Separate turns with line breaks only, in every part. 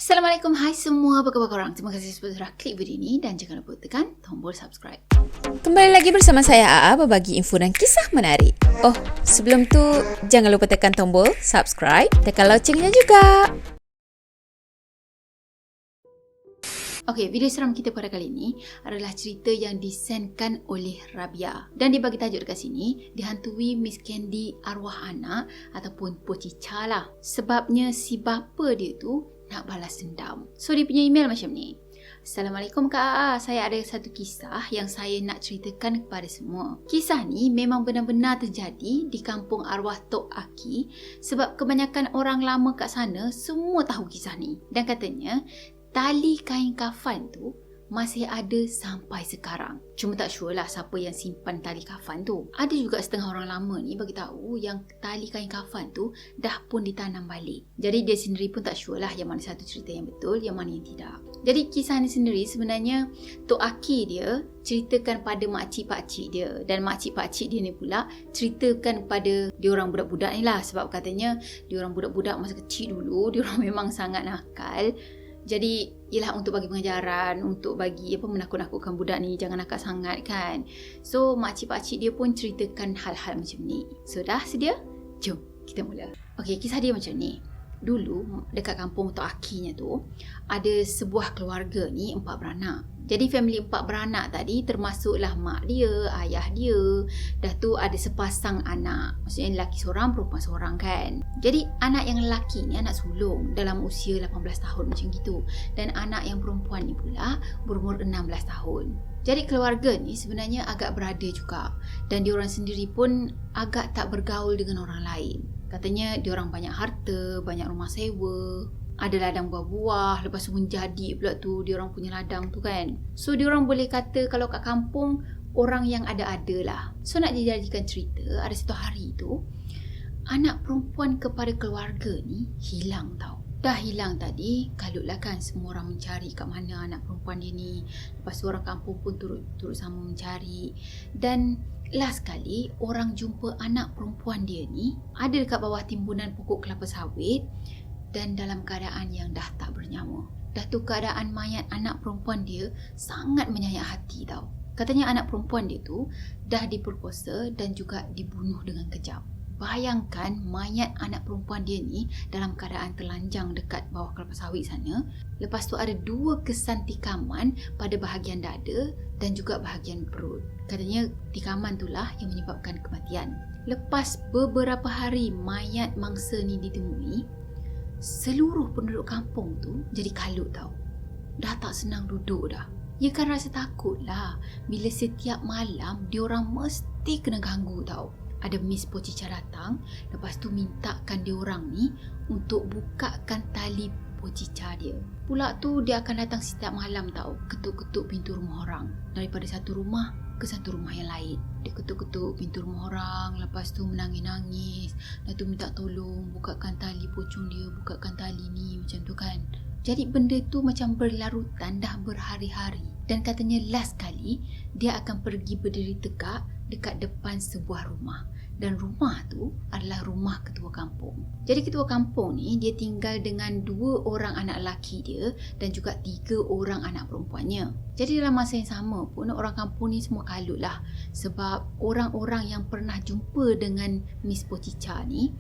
Assalamualaikum, hai semua, apa khabar korang? Terima kasih sudah klik video ini dan jangan lupa tekan tombol subscribe.
Kembali lagi bersama saya AA berbagi info dan kisah menarik. Oh, sebelum tu jangan lupa tekan tombol subscribe, tekan loncengnya juga.
Okey, video seram kita pada kali ini adalah cerita yang disendkan oleh Rabia. Dan dia bagi tajuk dekat sini, dihantui Miss Candy arwah anak ataupun Pocica lah. Sebabnya si bapa dia tu nak balas dendam. So dia punya email macam ni. Assalamualaikum Kak AA, saya ada satu kisah yang saya nak ceritakan kepada semua. Kisah ni memang benar-benar terjadi di kampung arwah Tok Aki sebab kebanyakan orang lama kat sana semua tahu kisah ni. Dan katanya tali kain kafan tu masih ada sampai sekarang. Cuma tak sure lah siapa yang simpan tali kafan tu. Ada juga setengah orang lama ni bagi tahu yang tali kain kafan tu dah pun ditanam balik. Jadi dia sendiri pun tak sure lah yang mana satu cerita yang betul, yang mana yang tidak. Jadi kisah ni sendiri sebenarnya Tok Aki dia ceritakan pada makcik-pakcik dia. Dan makcik-pakcik dia ni pula ceritakan pada diorang budak-budak ni lah. Sebab katanya diorang budak-budak masa kecil dulu, diorang memang sangat nakal. Jadi ialah untuk bagi pengajaran, untuk bagi menakut-nakutkan budak ni jangan nakal sangat kan. So makcik-pakcik dia pun ceritakan hal-hal macam ni. So dah sedia? Jom kita mula. Okey, kisah dia macam ni. Dulu dekat kampung Tok Akinya tu ada sebuah keluarga ni 4 beranak. Jadi family 4 beranak tadi termasuklah mak dia, ayah dia. Dah tu ada sepasang anak. Maksudnya lelaki seorang, perempuan seorang kan. Jadi anak yang lelaki ni anak sulung dalam usia 18 tahun macam gitu. Dan anak yang perempuan ni pula berumur 16 tahun. Jadi keluarga ni sebenarnya agak berada juga. Dan diorang sendiri pun agak tak bergaul dengan orang lain. Katanya diorang banyak harta, banyak rumah sewa, ada ladang buah-buah, lepas tu menjadi pula tu diorang punya ladang tu kan. So diorang boleh kata kalau kat kampung orang yang ada-ada lah. So nak dijadikan cerita, ada satu hari tu anak perempuan kepada keluarga ni hilang tau. Dah hilang tadi, kalutlah kan semua orang mencari kat mana anak perempuan dia ni. Lepas tu orang kampung pun turut sama mencari. Dan last kali orang jumpa anak perempuan dia ni ada dekat bawah timbunan pokok kelapa sawit dan dalam keadaan yang dah tak bernyawa. Dah tu keadaan mayat anak perempuan dia sangat menyayat hati tau. Katanya anak perempuan dia tu dah diperkosa dan juga dibunuh dengan kejam. Bayangkan mayat anak perempuan dia ni dalam keadaan telanjang dekat bawah kelapa sawit sana. Lepas tu ada 2 kesan tikaman pada bahagian dada dan juga bahagian perut. Katanya tikaman itulah yang menyebabkan kematian. Lepas beberapa hari mayat mangsa ni ditemui, seluruh penduduk kampung tu jadi kalut tau. Dah tak senang duduk dah. Ya kan rasa takut lah bila setiap malam diorang mesti kena ganggu tau. Ada Miss Pocica datang, lepas tu mintakan diorang ni untuk bukakan tali Pocica dia. Pula tu dia akan datang setiap malam tau, ketuk-ketuk pintu rumah orang. Daripada satu rumah ke satu rumah yang lain. Dia ketuk-ketuk pintu rumah orang, lepas tu menangis-nangis. Lepas tu minta tolong, bukakan tali pocong dia, bukakan tali ni, macam tu kan. Jadi benda tu macam berlarutan dah berhari-hari. Dan katanya last kali dia akan pergi berdiri tegak dekat depan sebuah rumah. Dan rumah tu adalah rumah ketua kampung. Jadi ketua kampung ni dia tinggal dengan 2 orang anak lelaki dia dan juga 3 orang anak perempuannya. Jadi dalam masa yang sama pun orang kampung ni semua kalut lah. Sebab orang-orang yang pernah jumpa dengan Miss Pocica ni,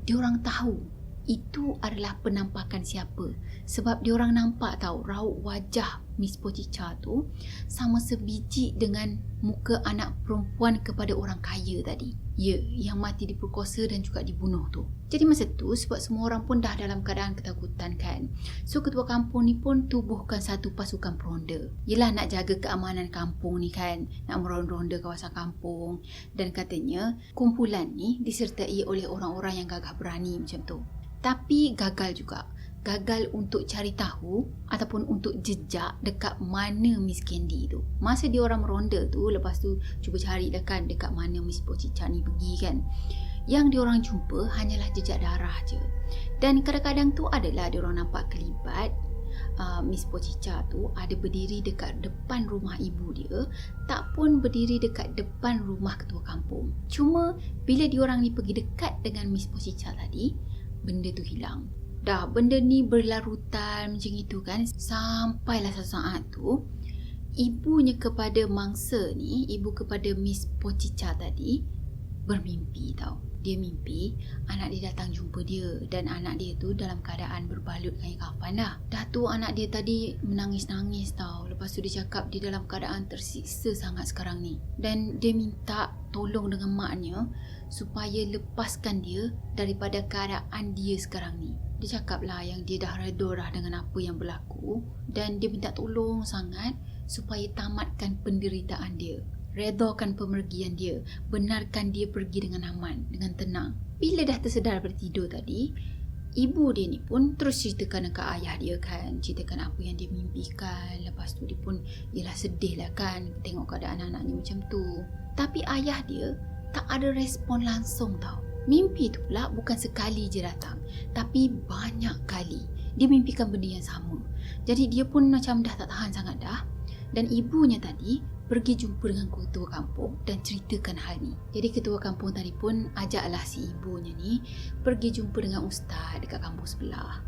diorang tahu itu adalah penampakan siapa. Sebab diorang nampak tahu raut wajah Miss Pocica tu sama sebiji dengan muka anak perempuan kepada orang kaya tadi. Ya, yang mati diperkosa dan juga dibunuh tu. Jadi masa tu sebab semua orang pun dah dalam keadaan ketakutan kan. So ketua kampung ni pun tubuhkan satu pasukan peronda. Yelah nak jaga keamanan kampung ni kan. Nak meronda kawasan kampung. Dan katanya kumpulan ni disertai oleh orang-orang yang gagah berani macam tu. Tapi gagal juga. Gagal untuk cari tahu ataupun untuk jejak dekat mana Miss Candy tu. Masa dia orang meronda tu, lepas tu cuba cari dah kan dekat mana Miss Pocica ni pergi kan. Yang dia orang jumpa hanyalah jejak darah je. Dan kadang-kadang tu adalah dia orang nampak kelibat Miss Pocica tu ada berdiri dekat depan rumah ibu dia, tak pun berdiri dekat depan rumah ketua kampung. Cuma bila diorang ni pergi dekat dengan Miss Pocica tadi, benda tu hilang. Dah benda ni berlarutan macam itu kan. Sampailah satu saat tu, ibunya kepada mangsa ni, ibu kepada Miss Pochicha tadi, bermimpi tau. Dia mimpi anak dia datang jumpa dia, dan anak dia tu dalam keadaan berbalut kain kafan dah. Dah tu anak dia tadi menangis-nangis tau. Lepas tu dia cakap dia dalam keadaan tersiksa sangat sekarang ni. Dan dia minta tolong dengan maknya supaya lepaskan dia daripada keadaan dia sekarang ni. Dia cakap lah yang dia dah reda dah dengan apa yang berlaku, dan dia minta tolong sangat supaya tamatkan penderitaan dia. Redakan pemergian dia, benarkan dia pergi dengan aman, dengan tenang. Bila dah tersedar daripada tidur tadi, ibu dia ni pun terus ceritakan dekat ayah dia kan, ceritakan apa yang dia mimpikan. Lepas tu dia pun yelah sedih lah kan tengok keadaan anaknya macam tu. Tapi ayah dia tak ada respon langsung tau. Mimpi tu pula bukan sekali je datang, tapi banyak kali dia mimpikan benda yang sama. Jadi dia pun macam dah tak tahan sangat dah. Dan ibunya tadi pergi jumpa dengan ketua kampung dan ceritakan hal ni. Jadi ketua kampung tadi pun ajaklah si ibunya ni pergi jumpa dengan ustaz dekat kampung sebelah.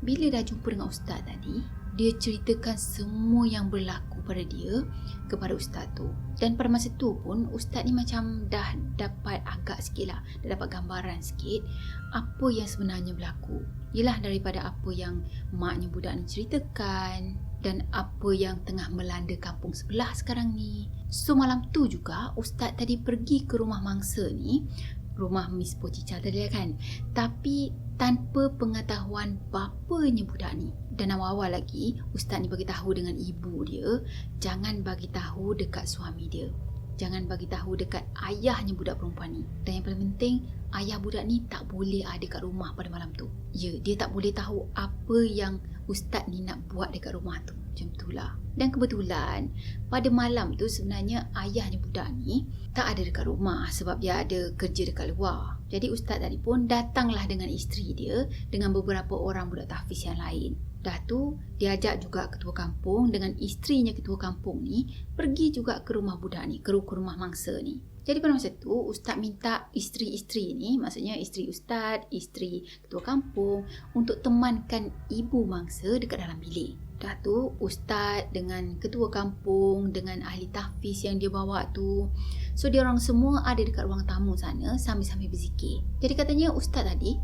Bila dah jumpa dengan ustaz tadi, dia ceritakan semua yang berlaku pada dia kepada ustaz tu. Dan pada masa tu pun ustaz ni macam dah dapat agak sikit lah, dah dapat gambaran sikit apa yang sebenarnya berlaku. Yelah daripada apa yang maknya budak ni ceritakan dan apa yang tengah melanda kampung sebelah sekarang ni. So malam tu juga ustaz tadi pergi ke rumah mangsa ni, rumah Miss Pochicha tadi kan, tapi tanpa pengetahuan bapanya budak ni. Dan awal-awal lagi ustaz ni bagi tahu dengan ibu dia, jangan bagi tahu dekat suami dia, jangan bagi tahu dekat ayahnya budak perempuan ni. Dan yang paling penting, ayah budak ni tak boleh ada kat rumah pada malam tu. Ya, dia tak boleh tahu apa yang ustaz ni nak buat dekat rumah tu. Macam itulah. Dan kebetulan pada malam tu sebenarnya ayahnya budak ni tak ada dekat rumah sebab dia ada kerja dekat luar. Jadi ustaz tadi pun datanglah dengan isteri dia dengan beberapa orang budak tahfiz yang lain. Dah tu dia ajak juga ketua kampung dengan isterinya ketua kampung ni pergi juga ke rumah budak ni, ke rumah mangsa ni. Jadi pada masa tu ustaz minta isteri-isteri ni, maksudnya isteri ustaz, isteri ketua kampung, untuk temankan ibu mangsa dekat dalam bilik. Dah tu ustaz dengan ketua kampung dengan ahli tahfiz yang dia bawa tu, so dia orang semua ada dekat ruang tamu sana sambil-sambil berzikir. Jadi katanya ustaz tadi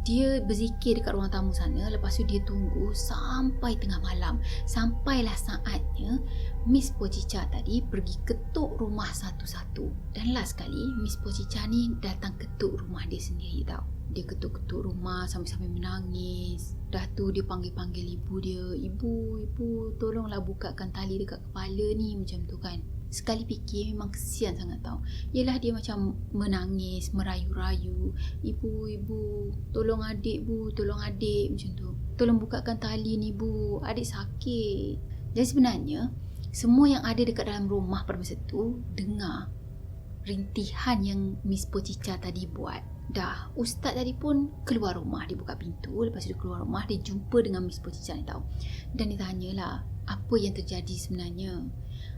dia berzikir dekat ruang tamu sana, lepas tu dia tunggu sampai tengah malam. Sampailah saatnya Miss Pochicha tadi pergi ketuk rumah satu-satu. Dan last sekali Miss Pochicha ni datang ketuk rumah dia sendiri tau. Dia ketuk-ketuk rumah sambil-sambil menangis. Dah tu dia panggil-panggil ibu dia, Ibu, tolonglah bukakan tali dekat kepala ni, macam tu kan. Sekali fikir memang kesian sangat tau. Yelah dia macam menangis, merayu-rayu. Ibu, tolong adik bu, tolong adik, macam tu. Tolong bukakan tali ni bu, adik sakit. Jadi sebenarnya semua yang ada dekat dalam rumah pada masa tu dengar rintihan yang Miss Pochicha tadi buat. Dah, ustaz tadi pun keluar rumah, dia buka pintu. Lepas tu dia keluar rumah, dia jumpa dengan Miss Pochicha ni tau. Dan dia tanyalah apa yang terjadi sebenarnya,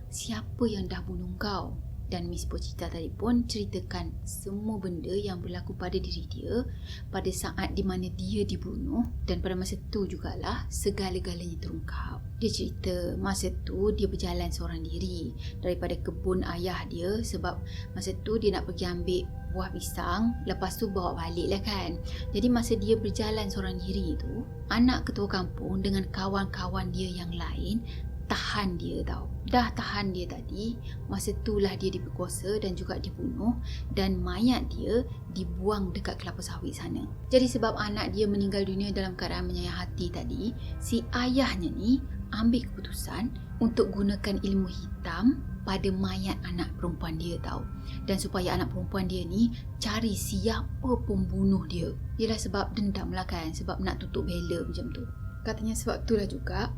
siapa yang dah bunuh kau? Dan Miss Pochicha tadi pun ceritakan semua benda yang berlaku pada diri dia pada saat di mana dia dibunuh. Dan pada masa tu jugalah segala-galanya terungkap. Dia cerita masa tu dia berjalan seorang diri daripada kebun ayah dia, sebab masa tu dia nak pergi ambil buah pisang, lepas tu bawa balik lah kan. Jadi masa dia berjalan seorang diri tu, anak ketua kampung dengan kawan-kawan dia yang lain tahan dia tau. Dah tahan dia tadi, masa itulah dia diperkosa dan juga dibunuh, dan mayat dia dibuang dekat kelapa sawit sana. Jadi sebab anak dia meninggal dunia dalam keadaan menyayat hati tadi, si ayahnya ni ambil keputusan untuk gunakan ilmu hitam pada mayat anak perempuan dia tau. Dan supaya anak perempuan dia ni cari siapa pembunuh dia. Yelah sebab dendam lah kan, sebab nak tutup bela macam tu. Katanya sebab itulah juga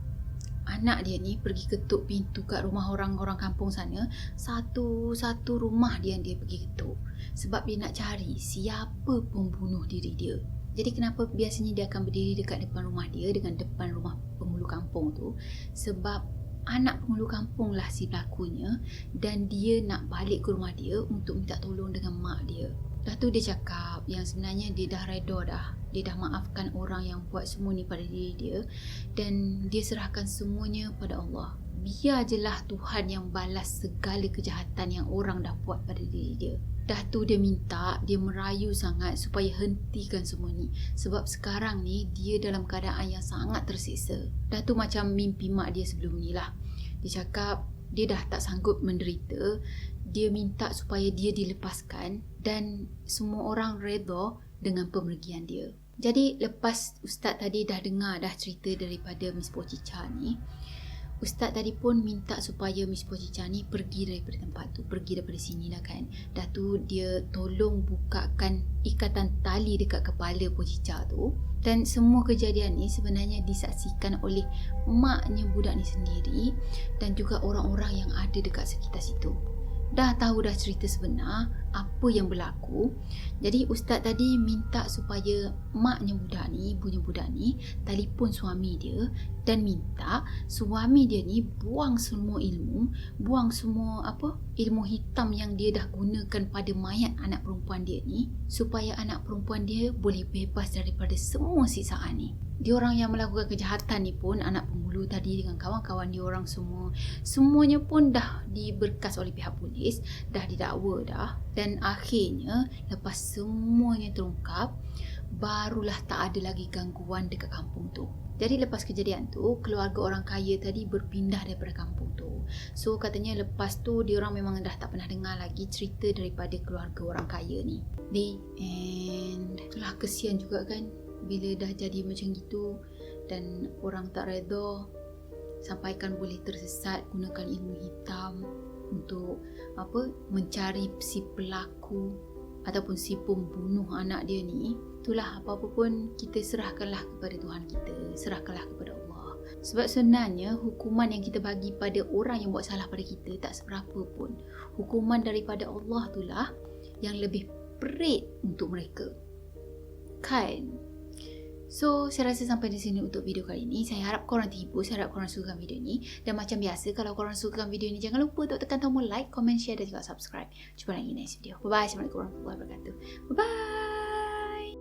anak dia ni pergi ketuk pintu kat rumah orang-orang kampung sana. Satu-satu rumah dia yang dia pergi ketuk, sebab dia nak cari siapa pembunuh diri dia. Jadi kenapa biasanya dia akan berdiri dekat depan rumah dia, dengan depan rumah penghulu kampung tu? Sebab anak penghulu kampung lah si pelakunya, dan dia nak balik ke rumah dia untuk minta tolong dengan mak dia. Dah tu dia cakap yang sebenarnya dia dah reda dah Dia dah maafkan orang yang buat semua ni pada diri dia, dan dia serahkan semuanya pada Allah. Biar je lah Tuhan yang balas segala kejahatan yang orang dah buat pada diri dia. Dah tu dia minta, dia merayu sangat supaya hentikan semua ni. Sebab sekarang ni dia dalam keadaan yang sangat tersiksa. Dah tu macam mimpi mak dia sebelum ni lah. Dia cakap dia dah tak sanggup menderita. Dia minta supaya dia dilepaskan dan semua orang redha dengan pemergian dia. Jadi lepas Ustaz tadi dah dengar dah cerita daripada Miss Pochicha ni, Ustaz tadi pun minta supaya Miss Pochicha ni pergi daripada tempat tu, pergi daripada sini lah kan. Dah tu dia tolong bukakan ikatan tali dekat kepala Pochicha tu. Dan semua kejadian ni sebenarnya disaksikan oleh maknya budak ni sendiri dan juga orang-orang yang ada dekat sekitar situ. Dah tahu dah cerita sebenar apa yang berlaku. Jadi Ustaz tadi minta supaya maknya budak ni, ibunya budak ni, telefon suami dia dan minta suami dia ni buang semua ilmu, buang semua ilmu hitam yang dia dah gunakan pada mayat anak perempuan dia ni, supaya anak perempuan dia boleh bebas daripada semua siksaan ni. Diorang yang melakukan kejahatan ni pun, anak pembunuh tadi dengan kawan-kawan diorang semuanya pun dah diberkas oleh pihak polis, dah didakwa dah. Dan akhirnya lepas semuanya terungkap, barulah tak ada lagi gangguan dekat kampung tu. Jadi lepas kejadian tu, keluarga orang kaya tadi berpindah daripada kampung tu. So katanya lepas tu diorang memang dah tak pernah dengar lagi cerita daripada keluarga orang kaya ni. The end. Itulah kesian juga kan bila dah jadi macam gitu dan orang tak redha, sampaikan boleh tersesat gunakan ilmu hitam untuk mencari si pelaku ataupun si pembunuh anak dia ni. Itulah, apa-apa pun kita serahkanlah kepada Tuhan kita, serahkanlah kepada Allah. Sebab sebenarnya hukuman yang kita bagi pada orang yang buat salah pada kita tak seberapa pun. Hukuman daripada Allah itulah yang lebih perit untuk mereka, kan? So, saya rasa sampai di sini untuk video kali ini. Saya harap korang terhibur, saya harap korang suka video ni. Dan macam biasa, kalau korang suka video ni, jangan lupa untuk tekan tombol like, comment, share dan juga subscribe. Jumpa lagi next video. Bye-bye. Assalamualaikum warahmatullahi wabarakatuh. Bye-bye.